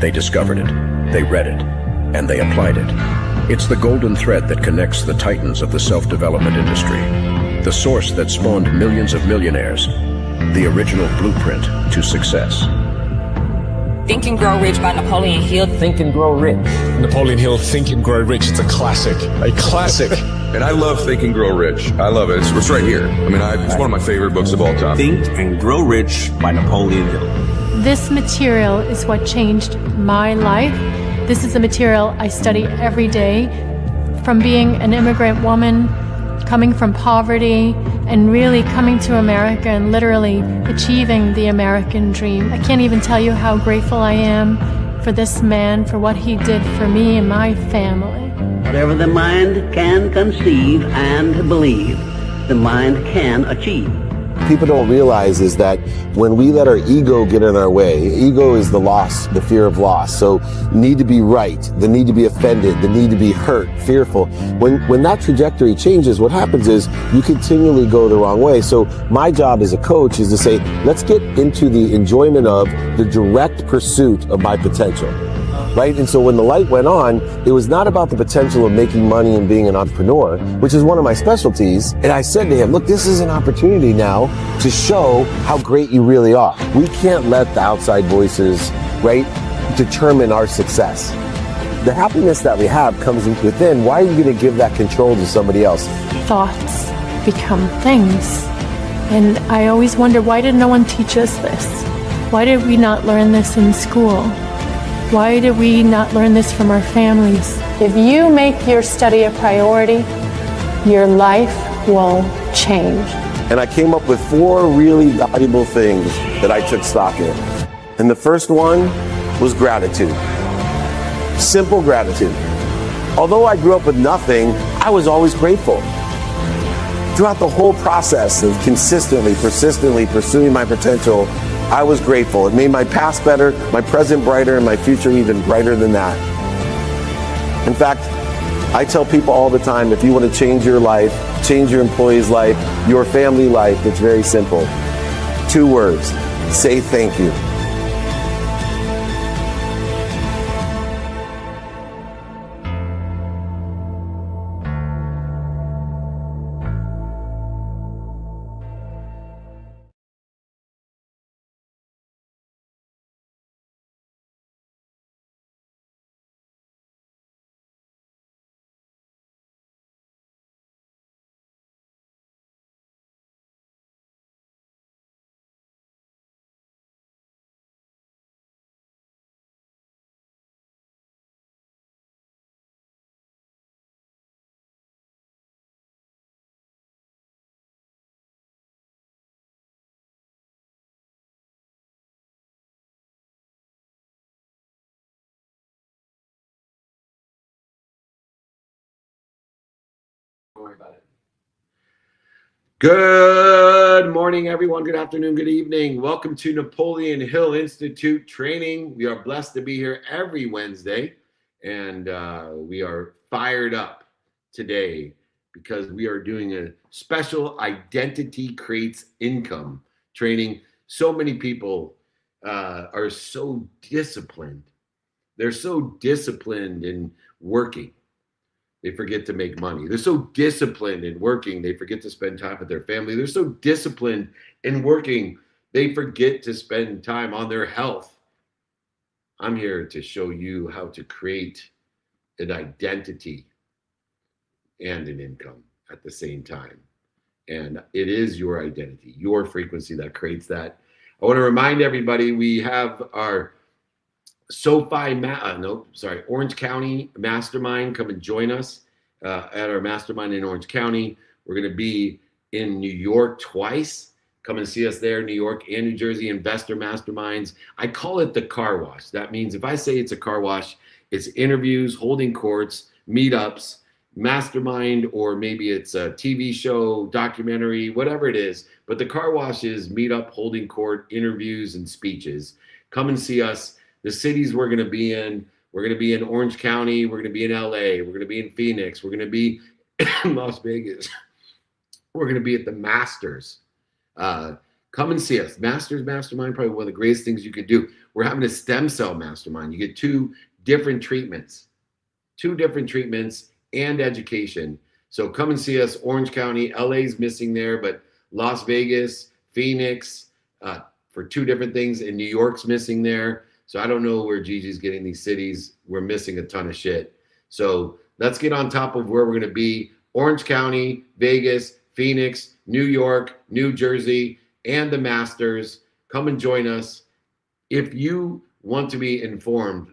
They discovered it, they read it, and they applied it. It's the golden thread that connects the titans of the self-development industry, the source that spawned millions of millionaires, the original blueprint to success. Think and Grow Rich by Napoleon Hill. Think and Grow Rich. Napoleon Hill, Think and Grow Rich. It's a classic. A classic. And I love Think and Grow Rich. I love it. It's right here. I mean, it's one of my favorite books of all time. Think and Grow Rich by Napoleon Hill. This material is what changed my life. This is the material I study every day. From being an immigrant woman, coming from poverty, and really coming to America and literally achieving the American dream. I can't even tell you how grateful I am for this man, for what he did for me and my family. Whatever the mind can conceive and believe, the mind can achieve. People don't realize is that when we let our ego get in our way, ego is the loss, the fear of loss. So need to be right, the need to be offended, the need to be hurt, fearful. When that trajectory changes, what happens is you continually go the wrong way. So my job as a coach is to say, let's get into the enjoyment of the direct pursuit of my potential. Right? And so when the light went on, it was not about the potential of making money and being an entrepreneur, which is one of my specialties. And I said to him, look, this is an opportunity now to show how great you really are. We can't let the outside voices, right, determine our success. The happiness that we have comes within. Why are you going to give that control to somebody else? Thoughts become things. And I always wonder, why did no one teach us this? Why did we not learn this in school? Why did we not learn this from our families? If you make your study a priority, your life will change. And I came up with 4 really valuable things that I took stock in. And the first one was gratitude. Simple gratitude. Although I grew up with nothing, I was always grateful. Throughout the whole process of consistently, persistently pursuing my potential, I was grateful. It made my past better, my present brighter, and my future even brighter than that. In fact, I tell people all the time, if you want to change your life, change your employee's life, your family life, it's very simple. 2 words, say thank you. Don't worry about it. Good morning, everyone. Good afternoon, good evening. Welcome to Napoleon Hill Institute training. We are blessed to be here every Wednesday, and we are fired up today because we are doing a special Identity Creates Income training. So many people are so disciplined. They're so disciplined in working. They forget to make money. They're so disciplined in working, they forget to spend time with their family. They're so disciplined in working, they forget to spend time on their health. I'm here to show you how to create an identity and an income at the same time. And it is your identity, your frequency that creates that. I want to remind everybody we have our Orange County Mastermind. Come and join us at our Mastermind in Orange County. We're going to be in New York twice. Come and see us there, New York and New Jersey, Investor Masterminds. I call it the car wash. That means if I say it's a car wash, it's interviews, holding courts, meetups, mastermind, or maybe it's a TV show, documentary, whatever it is. But the car wash is meetup, holding court, interviews, and speeches. Come and see us. The cities we're going to be in, we're going to be in Orange County, we're going to be in LA, we're going to be in Phoenix, we're going to be in Las Vegas. We're going to be at the Masters. Come Come and see us. Masters Mastermind, probably one of the greatest things you could do. We're having a stem cell mastermind. You get two different treatments and education. So come and see us. Orange County, LA's missing there, but Las Vegas, Phoenix, for two different things, and New York's missing there. So I don't know where Gigi's getting these cities. We're missing a ton of shit. So let's get on top of where we're going to be. Orange County, Vegas, Phoenix, New York, New Jersey, and the Masters. Come and join us. If you want to be informed,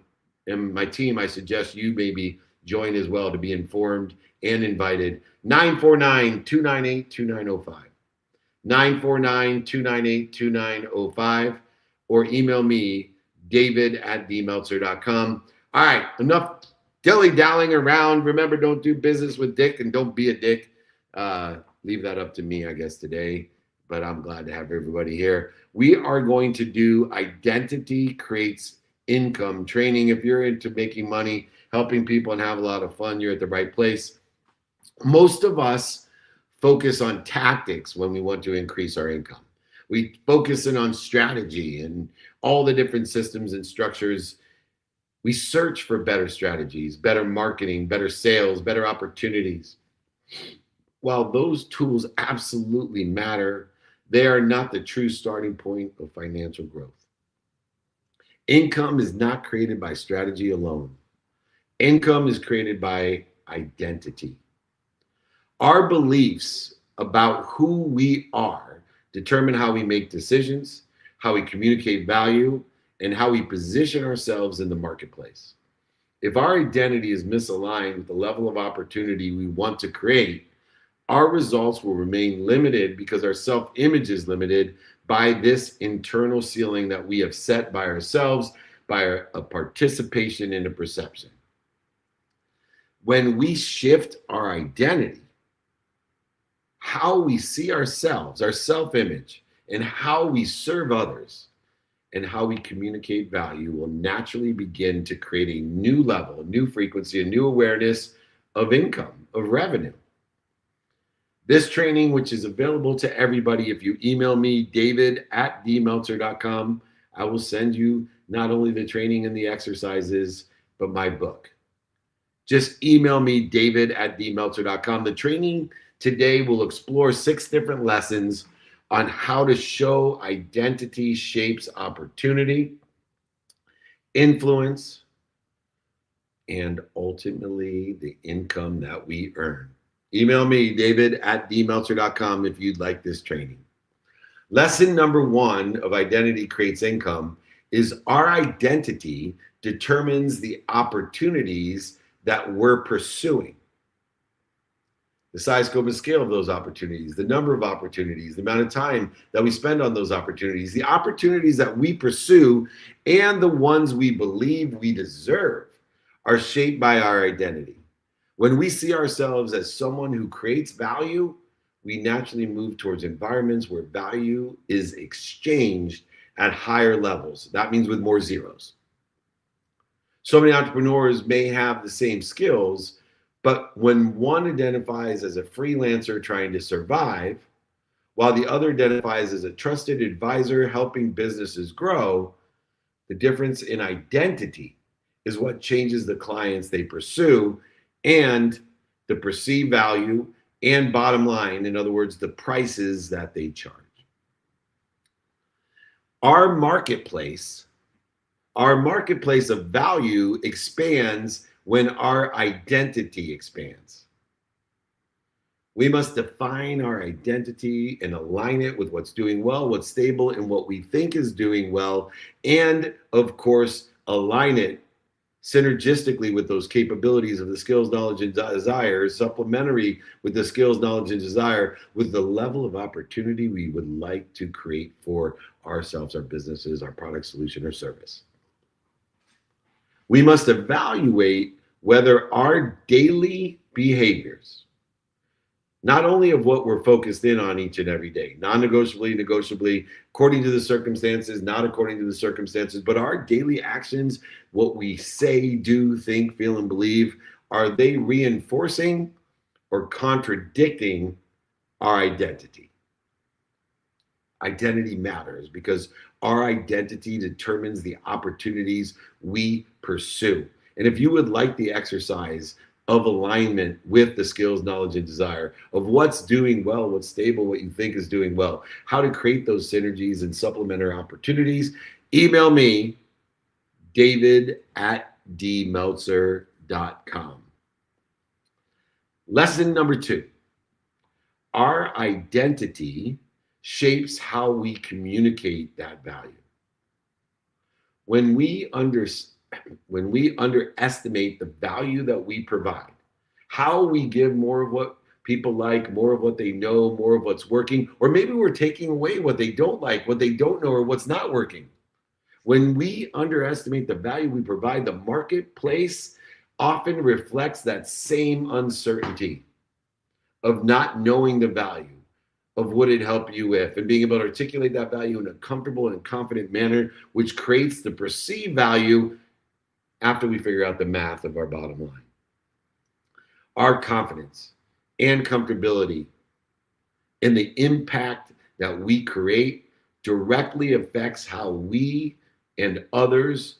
and my team, I suggest you maybe join as well to be informed and invited. 949-298-2905. 949-298-2905. Or email me, david@dmeltzer.com. All right, enough dilly-dallying around. Remember, don't do business with Dick and don't be a dick. Leave that up to me, I guess, today. But I'm glad to have everybody here. We are going to do Identity Creates Income training. If you're into making money, helping people, and have a lot of fun, you're at the right place. Most of us focus on tactics when we want to increase our income. We focus in on strategy and all the different systems and structures. We search for better strategies, better marketing, better sales, better opportunities. While those tools absolutely matter, they are not the true starting point of financial growth. Income is not created by strategy alone. Income is created by identity. Our beliefs about who we are determine how we make decisions, how we communicate value, and how we position ourselves in the marketplace. If our identity is misaligned with the level of opportunity we want to create, our results will remain limited because our self-image is limited by this internal ceiling that we have set by ourselves, by a participation in a perception. When we shift our identity, how we see ourselves, our self-image, and how we serve others, and how we communicate value will naturally begin to create a new level, a new frequency, a new awareness of income, of revenue. This training, which is available to everybody, if you email me, david@dmeltzer.com, I will send you not only the training and the exercises, but my book. Just email me, david@dmeltzer.com. The training today will explore 6 different lessons on how to show identity shapes opportunity, influence, and ultimately the income that we earn. Email me, david@dmeltzer.com, if you'd like this training. Lesson number 1 of Identity Creates Income is our identity determines the opportunities that we're pursuing. The size, scope, and scale of those opportunities, the number of opportunities, the amount of time that we spend on those opportunities, the opportunities that we pursue, and the ones we believe we deserve are shaped by our identity. When we see ourselves as someone who creates value, we naturally move towards environments where value is exchanged at higher levels. That means with more zeros. So many entrepreneurs may have the same skills, but when one identifies as a freelancer trying to survive, while the other identifies as a trusted advisor helping businesses grow, the difference in identity is what changes the clients they pursue and the perceived value and bottom line, in other words, the prices that they charge. Our marketplace of value expands when our identity expands. We must define our identity and align it with what's doing well, what's stable, and what we think is doing well, and of course, align it synergistically with those capabilities of the skills, knowledge, and desire, supplementary with the skills, knowledge, and desire, with the level of opportunity we would like to create for ourselves, our businesses, our product, solution, or service. We must evaluate whether our daily behaviors, not only of what we're focused in on each and every day, non-negotiably, negotiably, according to the circumstances, not according to the circumstances, but our daily actions, what we say, do, think, feel, and believe, are they reinforcing or contradicting our identity? Identity matters because our identity determines the opportunities we pursue. And if you would like the exercise of alignment with the skills, knowledge, and desire of what's doing well, what's stable, what you think is doing well, how to create those synergies and supplementary opportunities, email me, david@dmeltzer.com. Lesson number 2. Our identity shapes how we communicate that value. When we underestimate the value that we provide, how we give more of what people like, more of what they know, more of what's working, or maybe we're taking away what they don't like, what they don't know, or what's not working. When we underestimate the value we provide, the marketplace often reflects that same uncertainty of not knowing the value of what it helped you with and being able to articulate that value in a comfortable and confident manner, which creates the perceived value after we figure out the math of our bottom line. Our confidence and comfortability and the impact that we create directly affects how we and others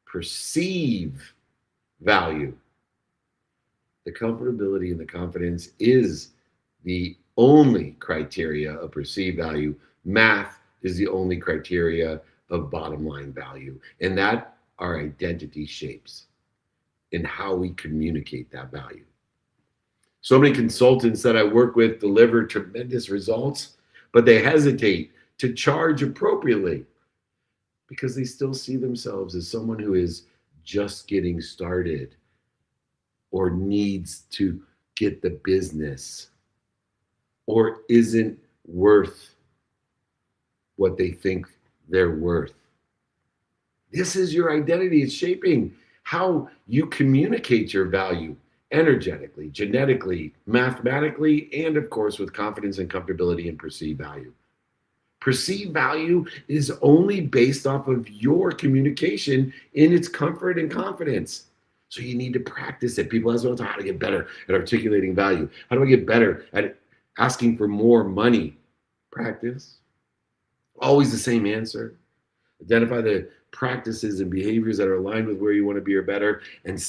perceive value. The comfortability and the confidence is the only criteria of perceived value. Math is the only criteria of bottom line value, and that our identity shapes in how we communicate that value. So many consultants that I work with deliver tremendous results, but they hesitate to charge appropriately because they still see themselves as someone who is just getting started or needs to get the business or isn't worth what they think they're worth. This is your identity. It's shaping how you communicate your value energetically, genetically, mathematically, and of course with confidence and comfortability and perceived value. Perceived value is only based off of your communication in its comfort and confidence. So you need to practice it. People ask me all the time, how to get better at articulating value? How do I get better at asking for more money? Practice. Always the same answer. Identify the practices and behaviors that are aligned with where you want to be or better, and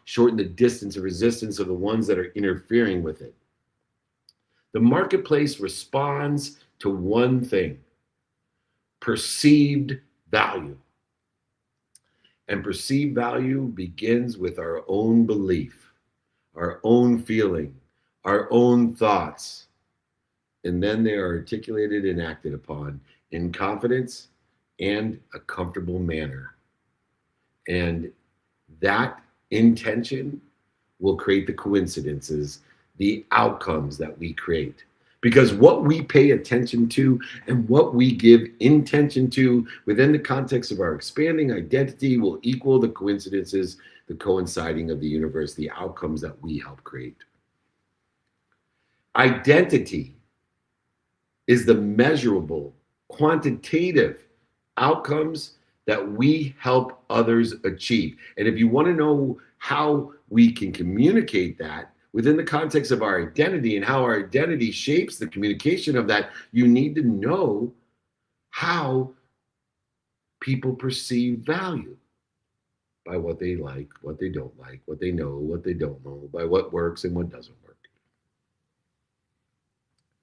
shorten the distance of resistance of the ones that are interfering with it. The marketplace responds to one thing: perceived value. And perceived value begins with our own belief, our own feeling, our own thoughts. And then they are articulated and acted upon in confidence and a comfortable manner. And that intention will create the coincidences, the outcomes that we create. Because what we pay attention to and what we give intention to within the context of our expanding identity will equal the coincidences, the coinciding of the universe, the outcomes that we help create. Identity is the measurable, quantitative outcomes that we help others achieve. And if you want to know how we can communicate that within the context of our identity and how our identity shapes the communication of that, you need to know how people perceive value by what they like, what they don't like, what they know, what they don't know, by what works and what doesn't work.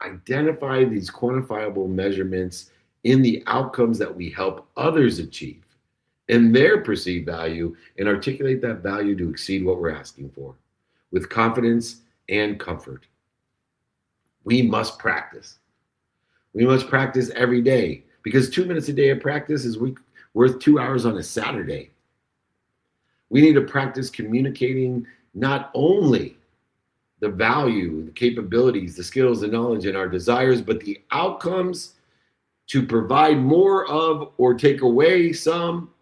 Identify these quantifiable measurements in the outcomes that we help others achieve and their perceived value, and articulate that value to exceed what we're asking for with confidence and comfort. We must practice. We must practice every day, because 2 minutes a day of practice is worth 2 hours on a Saturday. We need to practice communicating not only the value, the capabilities, the skills, the knowledge, and our desires, but the outcomes to provide more of or take away some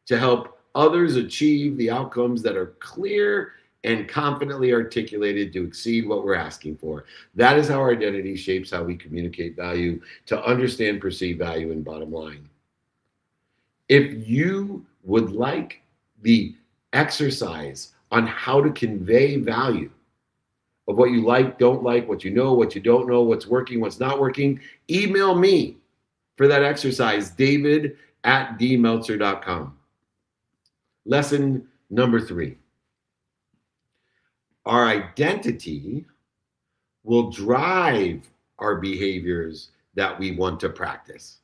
to help others achieve the outcomes that are clear and confidently articulated to exceed what we're asking for. That is how our identity shapes how we communicate value, to understand perceived value and bottom line. If you would like the exercise on how to convey value of what you like, don't like, what you know, what you don't know, what's working, what's not working, email me, for that exercise, david@dmeltzer.com. Lesson number 3. Our identity will drive our behaviors that we want to practice.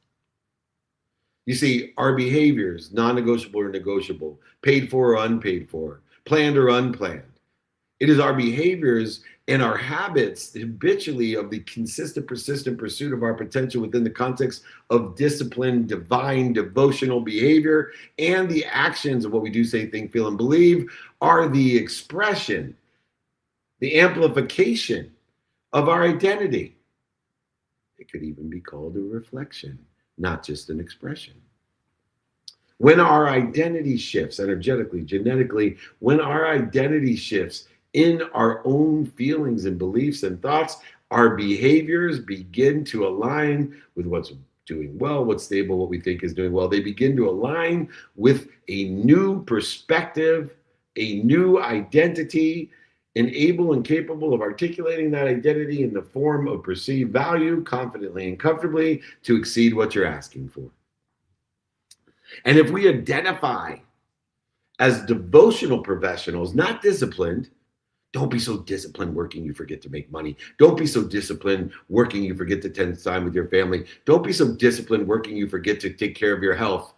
You see, our behaviors, non-negotiable or negotiable, paid for or unpaid for, planned or unplanned. It is our behaviors and our habits habitually of the consistent, persistent pursuit of our potential within the context of disciplined, divine, devotional behavior, and the actions of what we do, say, think, feel, and believe are the expression, the amplification of our identity. It could even be called a reflection, not just an expression. When our identity shifts energetically, genetically, when our identity shifts in our own feelings and beliefs and thoughts, our behaviors begin to align with what's doing well, what's stable, what we think is doing well. They begin to align with a new perspective, a new identity, and able and capable of articulating that identity in the form of perceived value, confidently and comfortably, to exceed what you're asking for. And if we identify as devotional professionals, not disciplined, don't be so disciplined working you forget to make money. Don't be so disciplined working you forget to spend time with your family. Don't be so disciplined working you forget to take care of your health.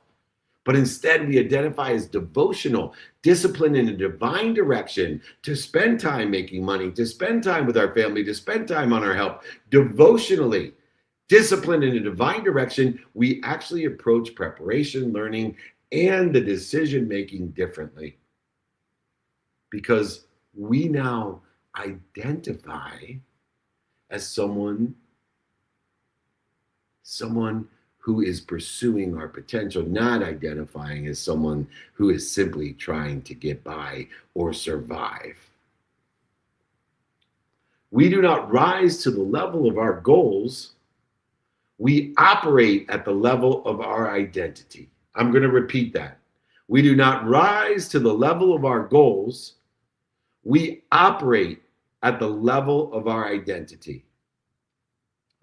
But instead, we identify as devotional, disciplined in a divine direction, to spend time making money, to spend time with our family, to spend time on our health. Devotionally, disciplined in a divine direction, we actually approach preparation, learning, and the decision-making differently. Because we now identify as someone who is pursuing our potential, not identifying as someone who is simply trying to get by or survive. We do not rise to the level of our goals. We operate at the level of our identity. I'm going to repeat that. We do not rise to the level of our goals. We operate at the level of our identity.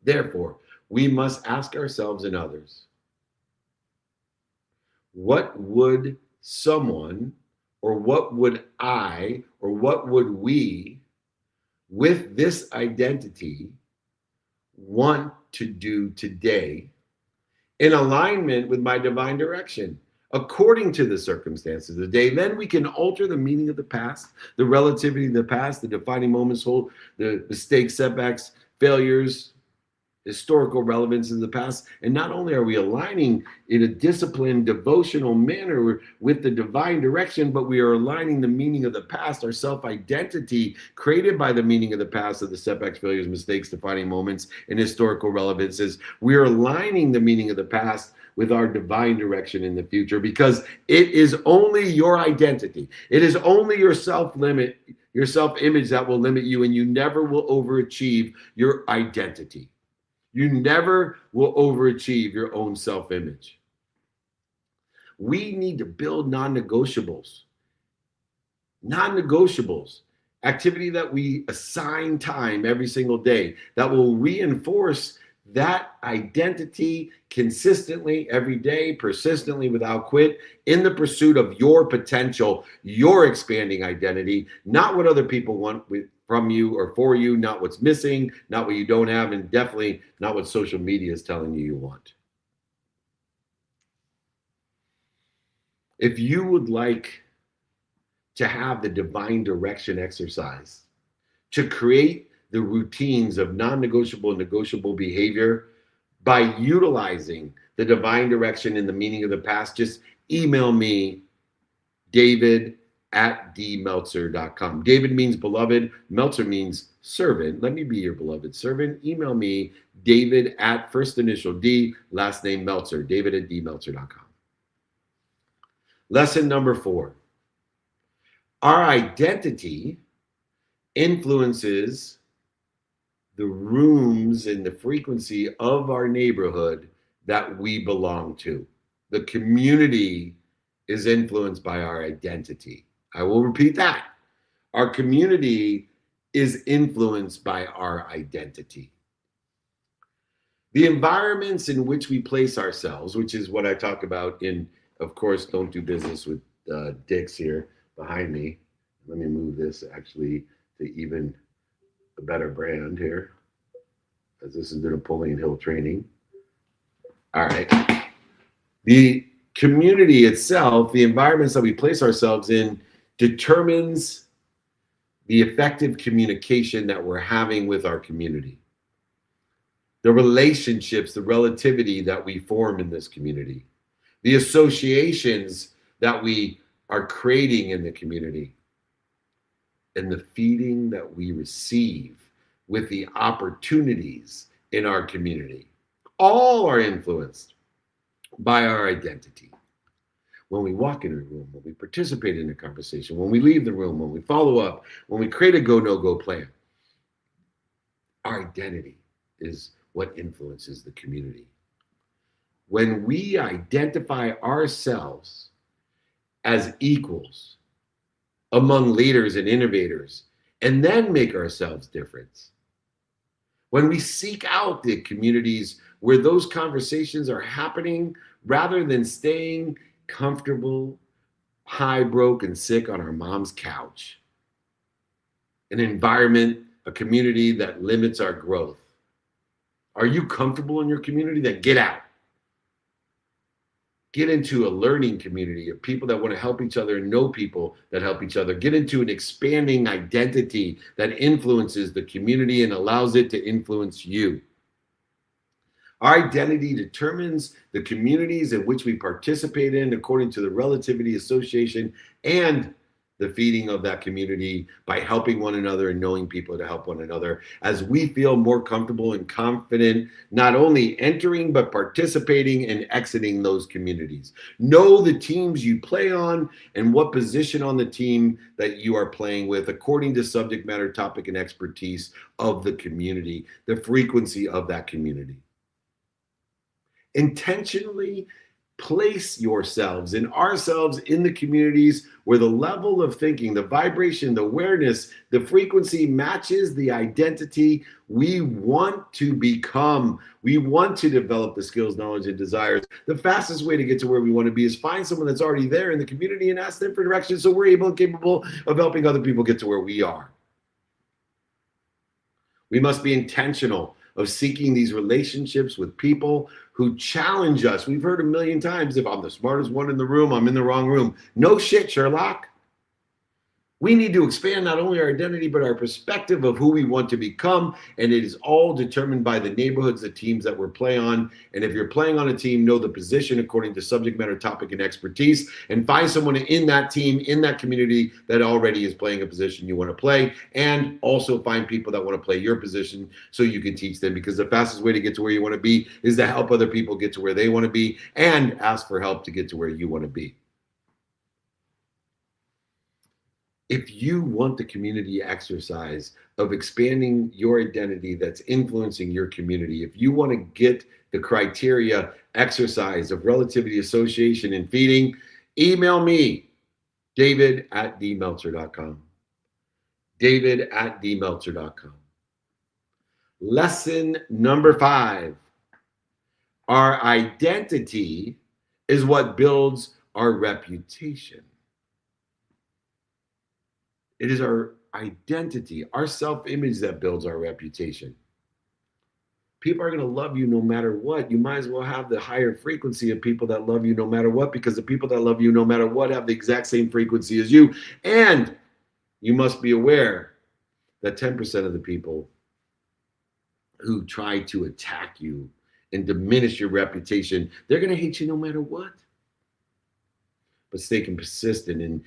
Therefore, we must ask ourselves and others, what would someone, or what would I, or what would we, with this identity, want to do today in alignment with my divine direction, according to the circumstances of the day? Then we can alter the meaning of the past, the relativity of the past, the defining moments, the mistakes, setbacks, failures, historical relevance in the past. And not only are we aligning in a disciplined, devotional manner with the divine direction, but we are aligning the meaning of the past, our self-identity created by the meaning of the past, of the setbacks, failures, mistakes, defining moments, and historical relevances. We are aligning the meaning of the past with our divine direction in the future, because it is only your identity. It is only your self-limit, your self-image that will limit you, and you never will overachieve your identity. You never will overachieve your own self-image. We need to build non-negotiables. Non-negotiables, activity that we assign time every single day that will reinforce that identity consistently every day, persistently, without quit, in the pursuit of your potential, your expanding identity, not what other people want from you or for you, not what's missing, not what you don't have, and definitely not what social media is telling you want. If you would like to have the divine direction exercise, to create the routines of non-negotiable and negotiable behavior by utilizing the divine direction in the meaning of the past, just email me, david@dmeltzer.com. David means beloved. Meltzer means servant. Let me be your beloved servant. Email me, David at first initial D, last name Meltzer, david@dmeltzer.com. Lesson number 4. Our identity influences the rooms and the frequency of our neighborhood that we belong to. The community is influenced by our identity. I will repeat that. Our community is influenced by our identity. The environments in which we place ourselves, which is what I talk about in, of course, Don't Do Business with Dicks here behind me. Let me move this actually to even a better brand here, as this is the Napoleon Hill training. All right. The community itself, the environments that we place ourselves in, determines the effective communication that we're having with our community. The relationships, the relativity that we form in this community, the associations that we are creating in the community, and the feeding that we receive with the opportunities in our community. All are influenced by our identity. When we walk in a room, when we participate in a conversation, when we leave the room, when we follow up, when we create a go, no-go plan, our identity is what influences the community. When we identify ourselves as equals among leaders and innovators, and then make ourselves different, when we seek out the communities where those conversations are happening, rather than staying comfortable, high, broke, and sick on our mom's couch, an environment, a community that limits our growth. Are you comfortable in your community? Then get out. Get into a learning community of people that want to help each other and know people that help each other. Get into an expanding identity that influences the community and allows it to influence you. Our identity determines the communities in which we participate in according to the relativity association and the feeding of that community by helping one another and knowing people to help one another as we feel more comfortable and confident, not only entering, but participating and exiting those communities. Know the teams you play on and what position on the team that you are playing with according to subject matter, topic, and expertise of the community, the frequency of that community. Intentionally place yourselves and ourselves in the communities where the level of thinking, the vibration, the awareness, the frequency matches the identity we want to become. We want to develop the skills, knowledge, and desires. The fastest way to get to where we want to be is find someone that's already there in the community and ask them for direction so we're able and capable of helping other people get to where we are. We must be intentional of seeking these relationships with people who challenge us. We've heard a million times, if I'm the smartest one in the room, I'm in the wrong room. No shit, Sherlock. We need to expand not only our identity, but our perspective of who we want to become. And it is all determined by the neighborhoods, the teams that we're playing on. And if you're playing on a team, know the position according to subject matter, topic, and expertise, and find someone in that team, in that community that already is playing a position you want to play. And also find people that want to play your position so you can teach them, because the fastest way to get to where you want to be is to help other people get to where they want to be and ask for help to get to where you want to be. If you want the community exercise of expanding your identity that's influencing your community, if you want to get the criteria exercise of relativity, association, and feeding, email me, david@dmeltzer.com. david@dmeltzer.com. Lesson number 5. Our identity is what builds our reputation. It is our identity, our self-image that builds our reputation. People are going to love you no matter what. You might as well have the higher frequency of people that love you no matter what, because the people that love you no matter what have the exact same frequency as you. And you must be aware that 10% of the people who try to attack you and diminish your reputation, they're going to hate you no matter what. But stay persistent in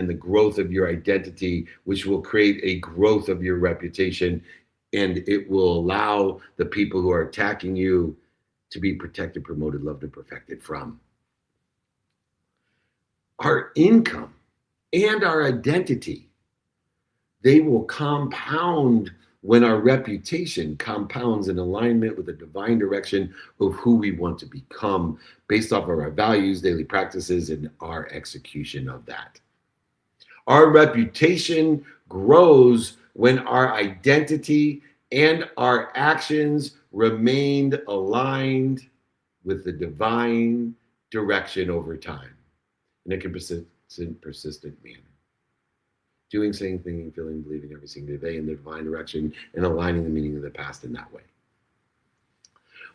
the growth of your identity, which will create a growth of your reputation, and it will allow the people who are attacking you to be protected, promoted, loved, and perfected from. Our income and our identity, they will compound when our reputation compounds in alignment with the divine direction of who we want to become based off of our values, daily practices, and our execution of that. Our reputation grows when our identity and our actions remained aligned with the divine direction over time in a persistent manner. Doing, saying, thinking, feeling, believing every single day in the divine direction and aligning the meaning of the past in that way.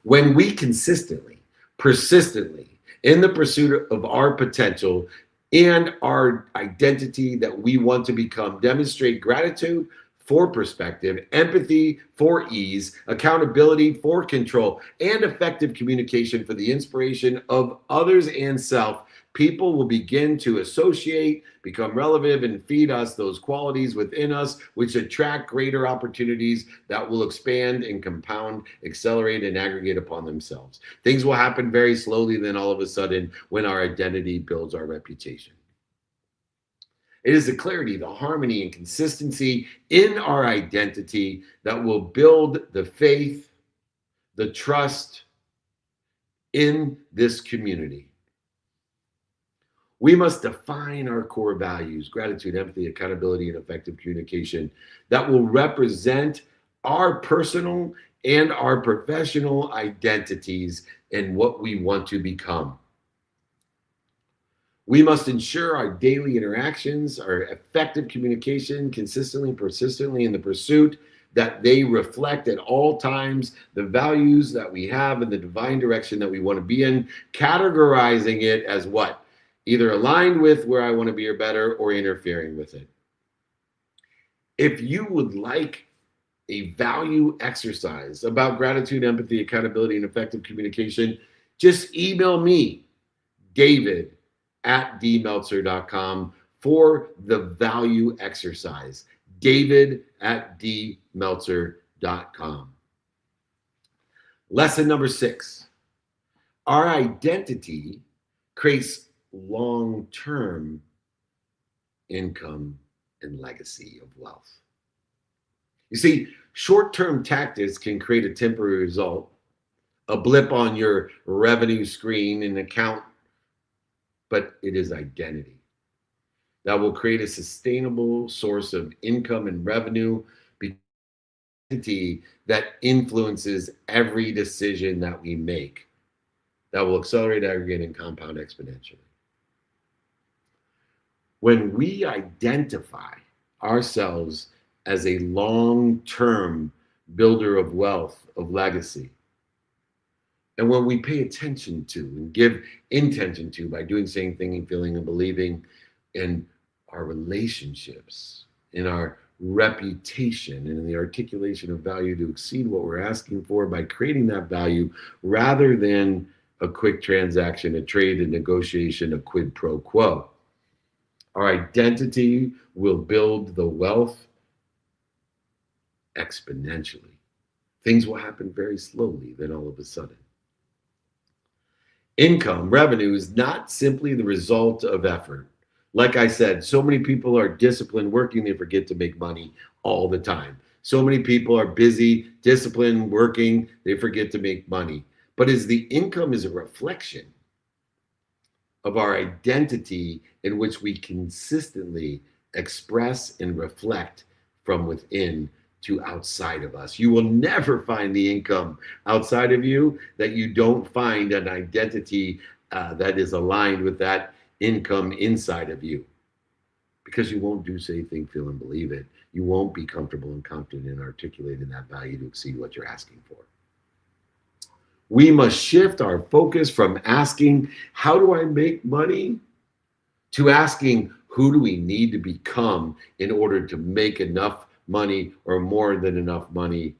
When we consistently, persistently, in the pursuit of our potential and our identity that we want to become, demonstrate gratitude for perspective, empathy for ease, accountability for control, and effective communication for the inspiration of others and self, people will begin to associate, become relevant, and feed us those qualities within us, which attract greater opportunities that will expand and compound, accelerate, and aggregate upon themselves. Things will happen very slowly, then all of a sudden, when our identity builds our reputation. It is the clarity, the harmony, and consistency in our identity that will build the faith, the trust in this community. We must define our core values, gratitude, empathy, accountability, and effective communication that will represent our personal and our professional identities and what we want to become. We must ensure our daily interactions, our effective communication, consistently, persistently in the pursuit that they reflect at all times the values that we have and the divine direction that we want to be in, categorizing it as what? Either aligned with where I want to be or better, or interfering with it. If you would like a value exercise about gratitude, empathy, accountability, and effective communication, just email me, david@dmeltzer.com, for the value exercise. david@dmeltzer.com. Lesson number 6. Our identity creates long-term income and legacy of wealth. You see, short-term tactics can create a temporary result, a blip on your revenue screen and account, but it is identity that will create a sustainable source of income and revenue, identity that influences every decision that we make, that will accelerate, aggregate, and compound exponentially. When we identify ourselves as a long-term builder of wealth, of legacy, and when we pay attention to and give intention to by doing, saying, thinking, feeling, and believing in our relationships, in our reputation, and in the articulation of value to exceed what we're asking for by creating that value rather than a quick transaction, a trade, a negotiation, a quid pro quo. Our identity will build the wealth exponentially. Things will happen very slowly, then all of a sudden. Income, revenue is not simply the result of effort. Like I said, so many people are disciplined, working, they forget to make money all the time. So many people are busy, disciplined, working, they forget to make money. But the income is a reflection of our identity in which we consistently express and reflect from within to outside of us. You will never find the income outside of you that you don't find an identity that is aligned with that income inside of you. Because you won't do, say, think, feel, and believe it. You won't be comfortable and confident in articulating that value to exceed what you're asking for. We must shift our focus from asking, how do I make money? To asking, who do we need to become in order to make enough money or more than enough money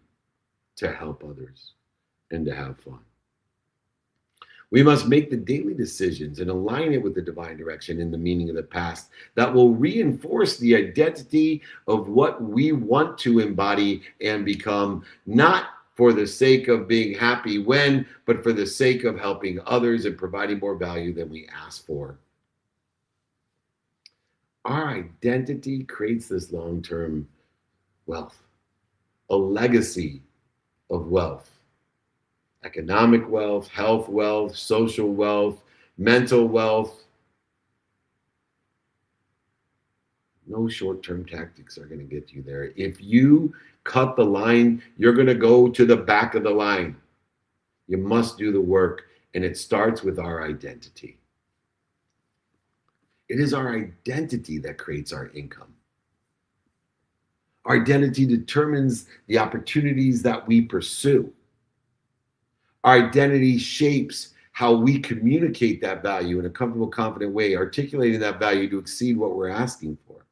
to help others and to have fun? We must make the daily decisions and align it with the divine direction and the meaning of the past that will reinforce the identity of what we want to embody and become, not for the sake of being happy when, but for the sake of helping others and providing more value than we ask for. Our identity creates this long-term wealth, a legacy of wealth, economic wealth, health wealth, social wealth, mental wealth, No short-term tactics are going to get you there. If you cut the line, you're going to go to the back of the line. You must do the work, and it starts with our identity. It is our identity that creates our income. Our identity determines the opportunities that we pursue. Our identity shapes how we communicate that value in a comfortable, confident way, articulating that value to exceed what we're asking for.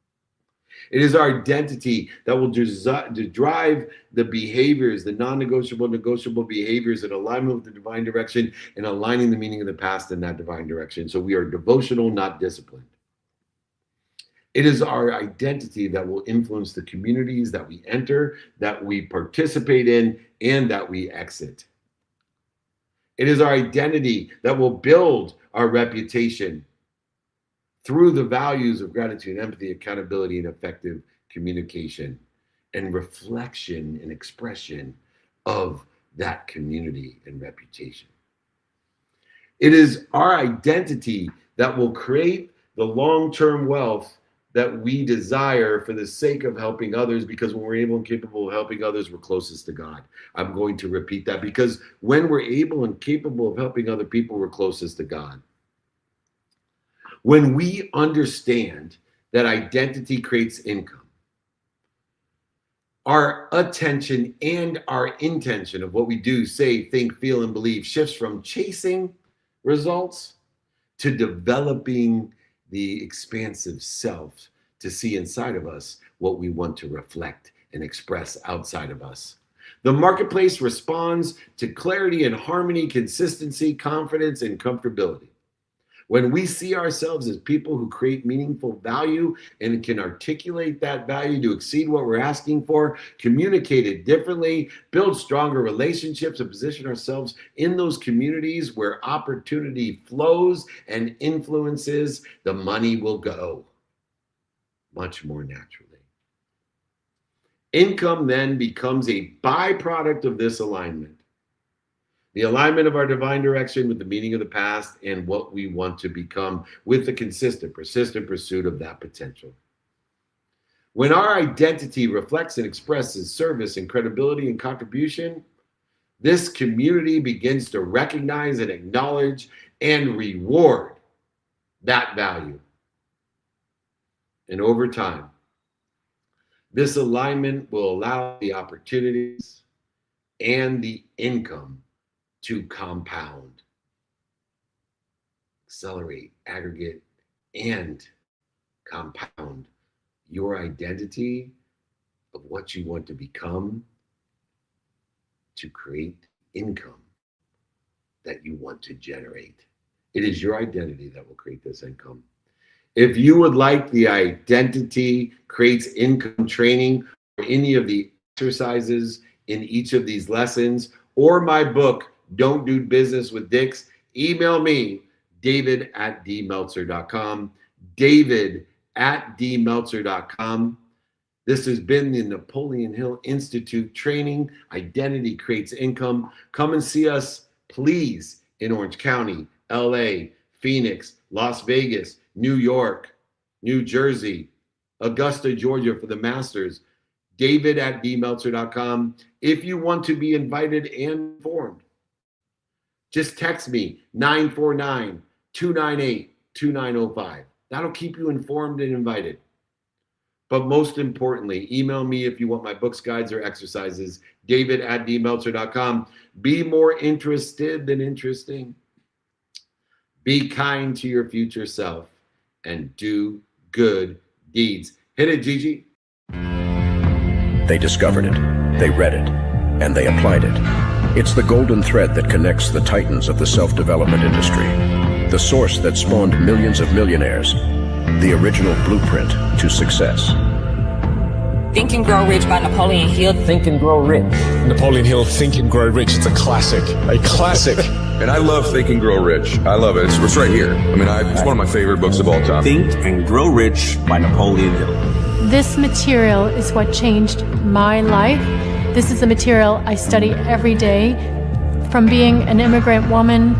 It is our identity that will drive the behaviors, the non-negotiable, negotiable behaviors in alignment with the divine direction and aligning the meaning of the past in that divine direction. So we are devotional, not disciplined. It is our identity that will influence the communities that we enter, that we participate in, and that we exit. It is our identity that will build our reputation through the values of gratitude, empathy, accountability, and effective communication and reflection and expression of that community and reputation. It is our identity that will create the long-term wealth that we desire for the sake of helping others, because when we're able and capable of helping others, we're closest to God. I'm going to repeat that, because when we're able and capable of helping other people, we're closest to God. When we understand that identity creates income, our attention and our intention of what we do, say, think, feel, and believe shifts from chasing results to developing the expansive self to see inside of us what we want to reflect and express outside of us. The marketplace responds to clarity and harmony, consistency, confidence, and comfortability. When we see ourselves as people who create meaningful value and can articulate that value to exceed what we're asking for, communicate it differently, build stronger relationships, and position ourselves in those communities where opportunity flows and influences, the money will go much more naturally. Income then becomes a byproduct of this alignment. The alignment of our divine direction with the meaning of the past and what we want to become, with the consistent, persistent pursuit of that potential. When our identity reflects and expresses service and credibility and contribution, this community begins to recognize and acknowledge and reward that value. And over time, this alignment will allow the opportunities and the income to compound, accelerate, aggregate, and compound your identity of what you want to become to create income that you want to generate. It is your identity that will create this income. If you would like the Identity Creates Income training, or any of the exercises in each of these lessons, or my book, Don't Do Business with Dicks, email me, david@dmeltzer.com, david@dmeltzer.com. This has been the Napoleon Hill Institute training, Identity Creates Income. Come and see us, please, in Orange County, LA, Phoenix, Las Vegas, New York, New Jersey, Augusta, Georgia for the Masters. david@dmeltzer.com. If you want to be invited and informed, just text me 949-298-2905. That'll keep you informed and invited. But most importantly, email me if you want my books, guides, or exercises, david@dmeltzer.com. Be more interested than interesting. Be kind to your future self and do good deeds. Hit it, Gigi. They discovered it, they read it, and they applied it. It's the golden thread that connects the titans of the self-development industry, the source that spawned millions of millionaires, the original blueprint to success. Think and Grow Rich by Napoleon Hill. Think and Grow Rich. Napoleon Hill, Think and Grow Rich. It's a classic. A classic. And I love Think and Grow Rich. I love it. It's right here. I mean, it's one of my favorite books of all time. Think and Grow Rich by Napoleon Hill. This material is what changed my life. This is the material I study every day. From being an immigrant woman,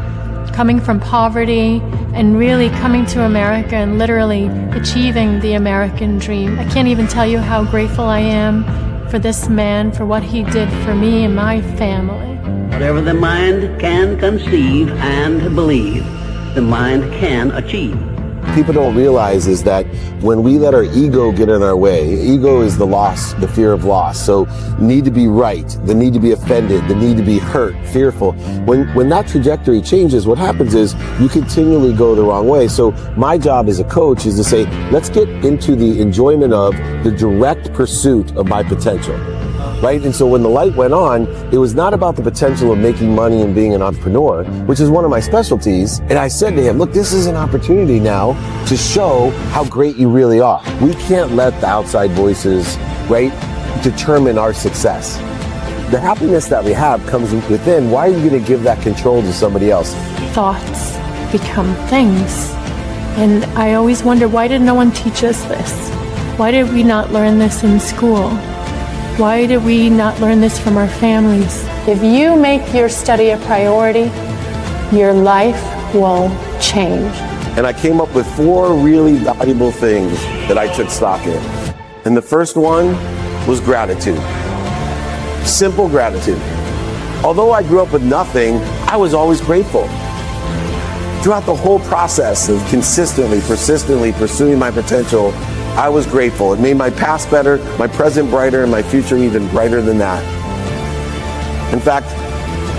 coming from poverty, and really coming to America and literally achieving the American dream. I can't even tell you how grateful I am for this man, for what he did for me and my family. Whatever the mind can conceive and believe, the mind can achieve. People don't realize is that when we let our ego get in our way, ego is the loss, the fear of loss. So need to be right, the need to be offended, the need to be hurt, fearful. When that trajectory changes, what happens is you continually go the wrong way. So my job as a coach is to say, let's get into the enjoyment of the direct pursuit of my potential. Right? And so when the light went on, it was not about the potential of making money and being an entrepreneur, which is one of my specialties. And I said to him, look, this is an opportunity now to show how great you really are. We can't let the outside voices, right, determine our success. The happiness that we have comes within. Why are you going to give that control to somebody else? Thoughts become things. And I always wonder, why did no one teach us this? Why did we not learn this in school? Why did we not learn this from our families? If you make your study a priority, your life will change. And I came up with 4 really valuable things that I took stock in. And the first one was gratitude. Simple gratitude. Although I grew up with nothing, I was always grateful. Throughout the whole process of consistently, persistently pursuing my potential, I was grateful. It made my past better, my present brighter, and my future even brighter than that. In fact,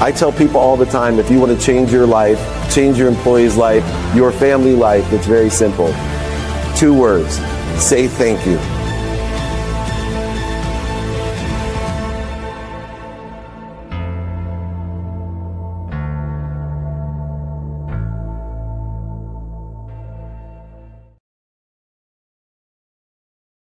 I tell people all the time, if you want to change your life, change your employee's life, your family life, it's very simple. 2 words: say thank you.